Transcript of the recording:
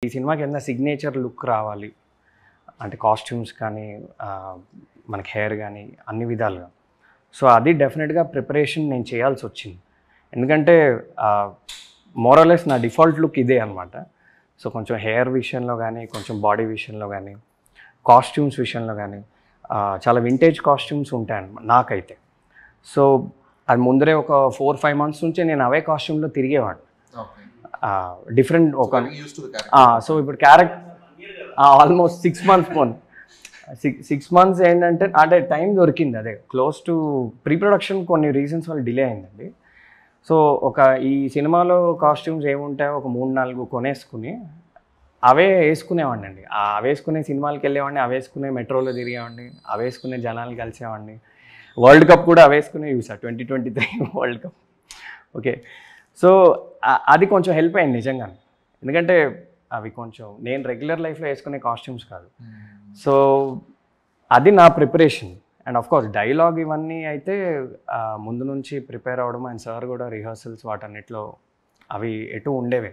ఈ సినిమాకి ఏదైనా సిగ్నేచర్ లుక్ రావాలి అంటే కాస్ట్యూమ్స్ కానీ మనకి హెయిర్ కానీ అన్ని విధాలుగా. సో అది డెఫినెట్గా ప్రిపరేషన్ నేను చేయాల్సి వచ్చింది. ఎందుకంటే మోరలెస్ నా డిఫాల్ట్ లుక్ ఇదే అనమాట. సో కొంచెం హెయిర్ విషయంలో కానీ, కొంచెం బాడీ విషయంలో కానీ, కాస్ట్యూమ్స్ విషయంలో కానీ చాలా వింటేజ్ కాస్ట్యూమ్స్ ఉంటాయన్నమాట నాకైతే. సో అది ముందరే ఒక 4-5 months నుంచే నేను అవే కాస్ట్యూమ్లో తిరిగేవాడిని. డిఫరెంట్ ఒక సో ఇప్పుడు క్యారెక్టర్ ఆల్మోస్ట్ 6 months పోను 6 months ఏంటంటే అంటే టైం దొరికింది. అదే క్లోజ్ టు ప్రీ ప్రొడక్షన్ కొన్ని రీజన్స్ వల్ల డిలే అయిందండి. సో ఈ సినిమాలో కాస్ట్యూమ్స్ ఏముంటాయో ఒక 3-4 కొనేసుకుని అవే వేసుకునేవాడిని అండి. అవి వేసుకునే సినిమాలకి వెళ్ళేవాడిని, అవి వేసుకునే మెట్రోలో తిరిగేవాడిని, అవి వేసుకునే జనాలు కలిసేవాడిని. వరల్డ్ కప్ కూడా అవి వేసుకునే చూసా 2023 వరల్డ్ కప్. ఓకే, సో అది కొంచెం హెల్ప్ అయింది నిజంగా. ఎందుకంటే అవి కొంచెం నేను రెగ్యులర్ లైఫ్లో వేసుకునే కాస్ట్యూమ్స్ కాదు. సో అది నా preparation. And of course dialogue ఇవన్నీ అయితే ముందు నుంచి ప్రిపేర్ అవ్వడం, అండ్ సార్ కూడా రిహర్సల్స్ వాటన్నిటిలో అవి ఎటు ఉండేవే.